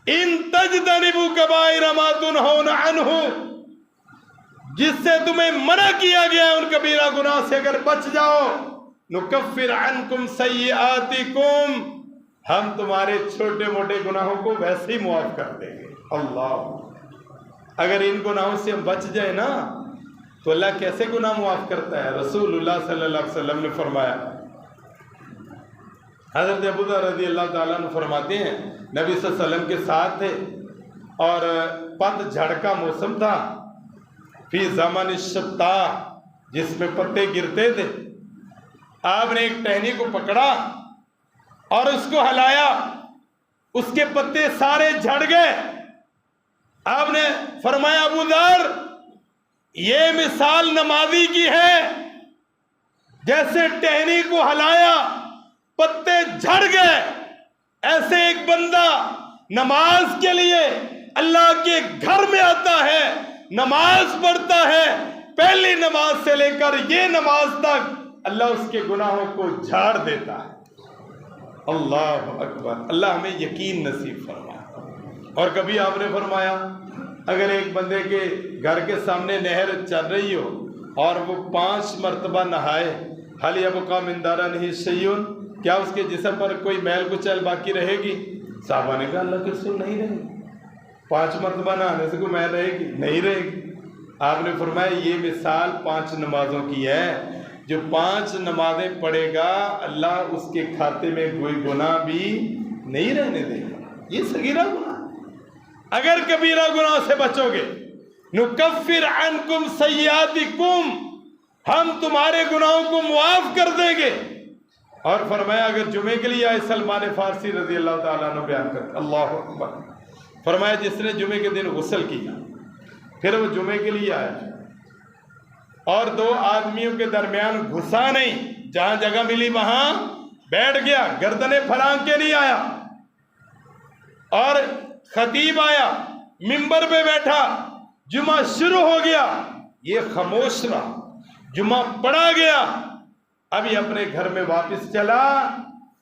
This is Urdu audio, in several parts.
ان تجتنبوا کبائر ما تنہون عنہ، جس سے تمہیں منع کیا گیا ہے ان کبیرہ گناہ سے اگر بچ جاؤ، نکفر عنکم سیئاتکم، ہم تمہارے چھوٹے موٹے گناہوں کو ویسے ہی معاف کر دیں گے۔ اللہ، اگر ان گناہوں سے ہم بچ جائیں نا تو اللہ کیسے گناہ معاف کرتا ہے؟ رسول اللہ صلی اللہ علیہ وسلم نے فرمایا، حضرت ابو ذر رضی اللہ تعالیٰ عنہ فرماتے ہیں نبی صلی اللہ علیہ وسلم کے ساتھ تھے اور پت جھڑ کا موسم تھا، فی زمن الشتا، جس میں پتے گرتے تھے۔ آپ نے ایک ٹہنی کو پکڑا اور اس کو ہلایا، اس کے پتے سارے جھڑ گئے۔ آپ نے فرمایا ابو ذر، یہ مثال نمازی کی ہے، جیسے ٹہنی کو ہلایا پتے جھڑ گئے، ایسے ایک بندہ نماز کے لیے اللہ کے گھر میں آتا ہے، نماز پڑھتا ہے، پہلی نماز سے لے کر یہ نماز تک اللہ اس کے گناہوں کو جھاڑ دیتا ہے۔ اللہ اکبر، اللہ ہمیں یقین نصیب فرمائے۔ اور کبھی آپ نے فرمایا اگر ایک بندے کے گھر کے سامنے نہر چل رہی ہو اور وہ 5 مرتبہ نہائے، حل یبقی من درنہ شیء، کیا اس کے جسم پر کوئی میل کچیل باقی رہے گی؟ صحابہ نے کہا اللہ کے رسول نہیں رہے گی، 5 مرتبہ نہانے سے کوئی میل رہے گی؟ نہیں رہے گی۔ آپ نے فرمایا یہ مثال 5 نمازوں کی ہے، جو 5 نمازیں پڑھے گا اللہ اس کے کھاتے میں کوئی گناہ بھی نہیں رہنے دے گا۔ یہ صغیرہ گناہ، اگر کبیرہ گناہ سے بچو گے، نکفر عنکم سیئاتکم، ہم تمہارے گناہوں کو معاف کر دیں گے۔ اور فرمایا اگر جمعے کے لیے آئے، سلمان فارسی رضی اللہ تعالیٰ عنہ بیان کرتے، اللہ اکبر، فرمایا جس نے جمعے کے دن غسل کیا پھر وہ جمعے کے لیے آیا اور 2 آدمیوں کے درمیان گھسا نہیں، جہاں جگہ ملی وہاں بیٹھ گیا، گردنیں پھلانگ کے نہیں آیا، اور خطیب آیا منبر پہ بیٹھا، جمعہ شروع ہو گیا، یہ خاموش رہا، جمعہ پڑھا گیا، ابھی اپنے گھر میں واپس چلا،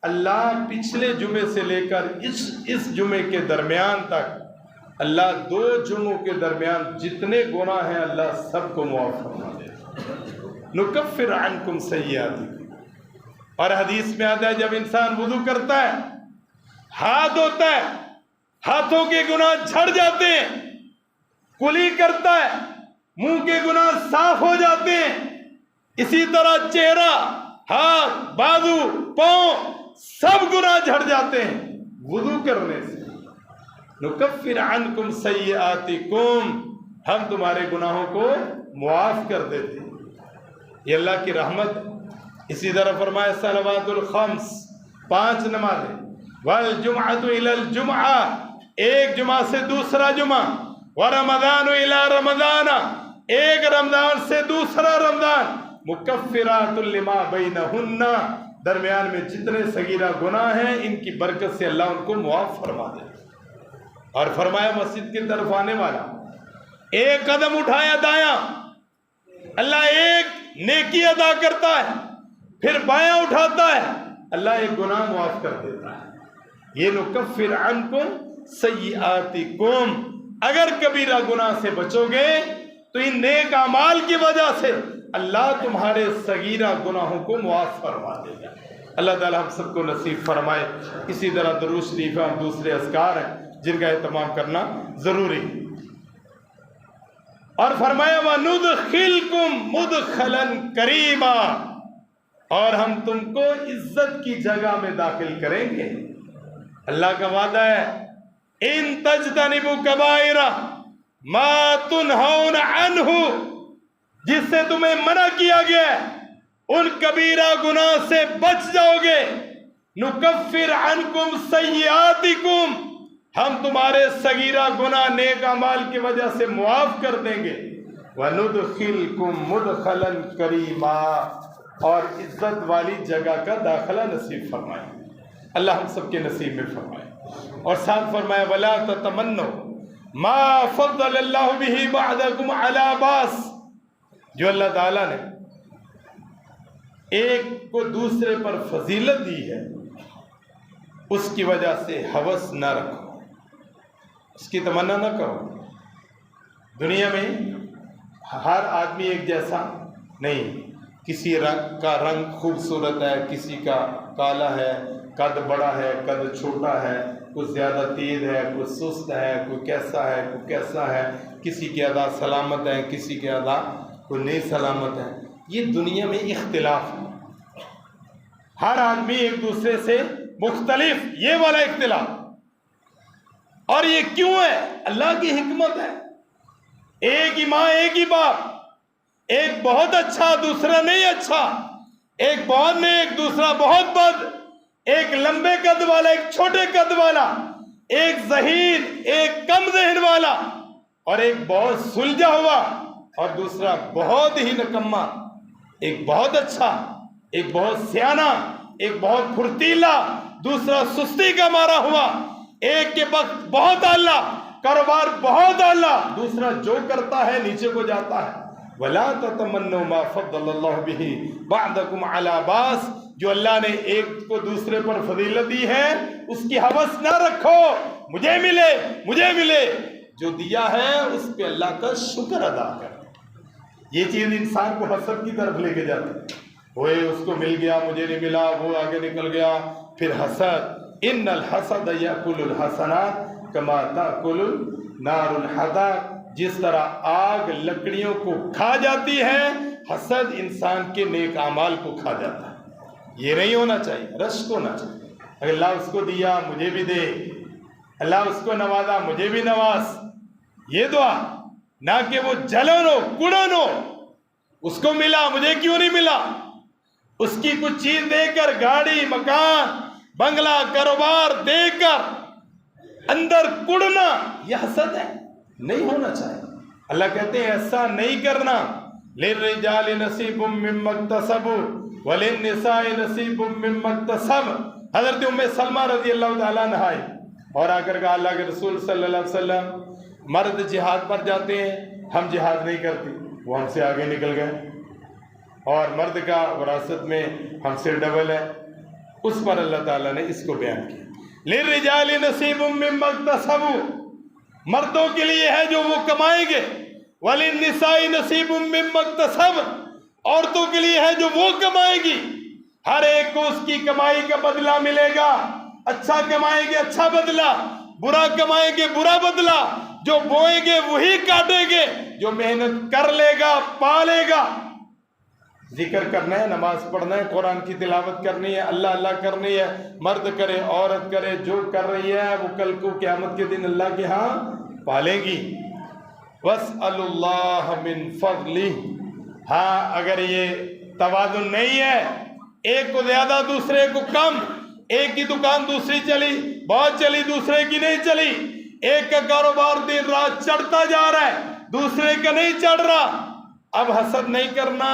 اللہ پچھلے جمعے سے لے کر اس جمعے کے درمیان تک، اللہ 2 جمعوں کے درمیان جتنے گناہ ہیں اللہ سب کو معاف فرما دے۔ نکفر عنکم سیئاتکم۔ اور حدیث میں آتا ہے جب انسان وضو کرتا ہے، ہاتھ دھوتا ہے، ہاتھوں کے گناہ جھڑ جاتے ہیں، کلی کرتا ہے، منہ کے گناہ صاف ہو جاتے ہیں، اسی طرح چہرہ، ہاتھ، بازو، پاؤں سب گناہ جھڑ جاتے ہیں وضو کرنے سے۔ نکفر عنکم سیئاتکم، ہم تمہارے گناہوں کو معاف کر دیتے ہیں۔ یہ اللہ کی رحمت۔ اسی طرح فرمایا صلوات الخمس، 5 نمازیں، والجمعۃ الی الجمعہ، ایک جمعہ سے دوسرا جمعہ، ورمضان الی رمضان، ایک رمضان سے دوسرا رمضان، مکفرات لما بینہن، درمیان میں جتنے صغیرہ گناہ ہیں ان کی برکت سے اللہ ان کو معاف فرما دے۔ اور فرمایا مسجد کی طرف آنے والا ایک قدم اٹھایا دایاں، اللہ ایک نیکی ادا کرتا ہے، پھر بایاں اٹھاتا ہے، اللہ ایک گناہ معاف کر دیتا ہے۔ یہ نکفر عنکم سیئاتکم، اگر کبیرہ گناہ سے بچو گے تو ان نیک اعمال کی وجہ سے اللہ تمہارے صغیرہ گناہوں کو معاف فرما دے گا۔ اللہ تعالی ہم سب کو نصیب فرمائے۔ اسی طرح درود شریف اور دوسرے اذکار ہیں جن کا اہتمام کرنا ضروری ہے۔ اور فرمایا وَنُدْخِلْكُمْ مُدْخَلًا كَرِيمًا، اور ہم تم کو عزت کی جگہ میں داخل کریں گے۔ اللہ کا وعدہ ہے ان تجتنبوا کبائر ما تنہون عنہ، جس سے تمہیں منع کیا گیا ہے ان کبیرہ گناہ سے بچ جاؤ گے، نکفر عنکم سیئاتکم، ہم تمہارے صغیرہ گناہ نیک اعمال کی وجہ سے معاف کر دیں گے، وندخلکم مدخلا کریما، اور عزت والی جگہ کا داخلہ نصیب فرمائے۔ اللہ ہم سب کے نصیب میں فرمائے۔ اور ساتھ فرمایا ولا تتمنوا ما فضل اللہ به بعضکم علی بعض، جو اللہ تعالیٰ نے ایک کو دوسرے پر فضیلت دی ہے اس کی وجہ سے ہوس نہ رکھو۔ اس کی تمنا نہ کرو۔ دنیا میں ہر آدمی ایک جیسا نہیں، کسی رنگ کا رنگ خوبصورت ہے، کسی کا کالا ہے، قد بڑا ہے، قد چھوٹا ہے، کوئی زیادہ تیز ہے، کوئی سست ہے، کوئی کیسا ہے، کوئی کیسا ہے، کسی کے اعضاء سلامت ہیں، کسی کے اعضاء کوئی نہیں سلامت ہیں۔ یہ دنیا میں اختلاف ہے، ہر آدمی ایک دوسرے سے مختلف، یہ والا اختلاف۔ اور یہ کیوں ہے؟ اللہ کی حکمت ہے۔ ایک ہی ماں ایک ہی باپ، ایک بہت اچھا دوسرا نہیں اچھا، ایک بہت نیک دوسرا بہت بد، ایک لمبے قد والا ایک چھوٹے قد والا، ایک ذہین ایک کم ذہن والا، اور ایک بہت سلجھا ہوا اور دوسرا بہت ہی نکما، ایک بہت اچھا ایک بہت سیانا، ایک بہت پھرتیلا، دوسرا سستی کا مارا ہوا، ایک کے وقت بہت اعلیٰ، کاروبار بہت اعلیٰ، دوسرا جو کرتا ہے نیچے کو جاتا ہے۔ وَلَا تَتَمَنُّوا مَا فَضَّلَ اللَّهُ بِهِ بَعْضَكُمْ عَلَى بَعْضٍ، جو اللہ نے ایک کو دوسرے پر فضیلت دی ہے اس کی ہوس نہ رکھو، مجھے ملے مجھے ملے، جو دیا ہے اس پہ اللہ کا شکر ادا کر۔ یہ چیز انسان کو حسد کی طرف لے کے جاتی ہے، وہ اس کو مل گیا مجھے نہیں ملا، وہ آگے نکل گیا، پھر حسد۔ ان الحسد یاکل الحسنات کما تاکل النار الحطب، جس طرح آگ لکڑیوں کو کھا جاتی ہے، حسد انسان کے نیک اعمال کو کھا جاتا ہے۔ یہ نہیں ہونا چاہیے، رشک ہونا چاہیے۔ اگر اللہ اس کو دیا مجھے بھی دے، اللہ اس کو نوازا مجھے بھی نواز، یہ دعا، نہ کہ وہ جلن ہو کڑن ہو، اس کو ملا مجھے کیوں نہیں ملا، اس کی کچھ چیز دے کر، گاڑی مکان بنگلہ کاروبار دے کر اندر کڑنا، یہ حسد ہے، نہیں ہونا چاہیے۔ اللہ کہتے ہیں ایسا نہیں کرنا۔ للرجال نصیب مما اکتسبوا وللنساء نصیب مما اکتسبن۔ حضرت ام سلمہ رضی اللہ تعالیٰ عنہ آئی اور آ کر کہا اللہ کے رسول صلی اللہ علیہ وسلم، مرد جہاد پر جاتے ہیں، ہم جہاد نہیں کرتے، وہ ہم سے آگے نکل گئے، اور مرد کا وراثت میں ہم سے ڈبل ہے۔ اس پر اللہ تعالیٰ نے اس کو بیان کیا، للرجال نصیب مما اکتسبوا، مردوں کے لیے ہے جو وہ کمائیں گے، وللنساء نصیب مما اکتسبن، عورتوں کے لیے ہے جو وہ کمائے گی۔ ہر ایک کو اس کی کمائی کا بدلہ ملے گا، اچھا کمائیں گے اچھا بدلہ، برا کمائیں گے برا بدلہ، جو بوئیں گے وہی کاٹیں گے، جو محنت کر لے گا پا لے گا۔ ذکر کرنا ہے، نماز پڑھنا ہے، قرآن کی تلاوت کرنی ہے، اللہ اللہ کرنی ہے، مرد کرے عورت کرے، جو کر رہی ہے وہ کل کو قیامت کے دن اللہ کے ہاں پالیں گی۔ وَاسْأَلُوا اللَّهَ مِن فَضْلِهِ، ہاں اگر یہ توازن نہیں ہے، ایک کو زیادہ دوسرے کو کم، ایک کی دکان دوسری چلی بہت چلی دوسرے کی نہیں چلی، ایک کا کاروبار دن رات چڑھتا جا رہا ہے دوسرے کا نہیں چڑھ رہا، اب حسد نہیں کرنا۔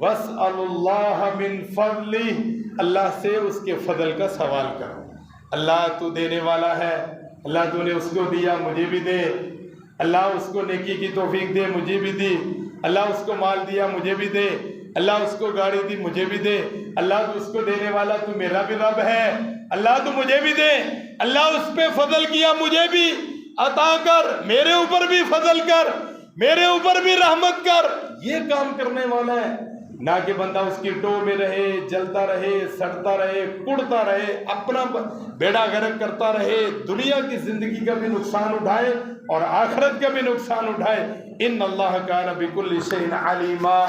وَاسْأَلُوا اللَّهَ مِن فَضْلِهِ، اللہ سے اس کے فضل کا سوال کرو۔ اللہ تو دینے والا ہے، اللہ تو نے اس کو دیا مجھے بھی دے، اللہ اس کو نیکی کی توفیق دے مجھے بھی دی، اللہ اس کو مال دیا مجھے بھی دے، اللہ اس کو گاڑی دی مجھے بھی دے، اللہ تو اس کو دینے والا تو میرا بھی رب ہے، اللہ تو مجھے بھی دے، اللہ اس پہ فضل کیا مجھے بھی عطا کر، میرے اوپر بھی فضل کر، میرے اوپر بھی رحمت کر۔ یہ کام کرنے والا ہے، نہ کہ بندہ اس کی ٹو میں رہے، جلتا رہے، سڑتا رہے، کڑتا رہے، اپنا بیڑا غرق کرتا رہے، دنیا کی زندگی کا بھی نقصان اٹھائے اور آخرت کا بھی نقصان اٹھائے۔ ان اللہ کان بکل شیء علیما۔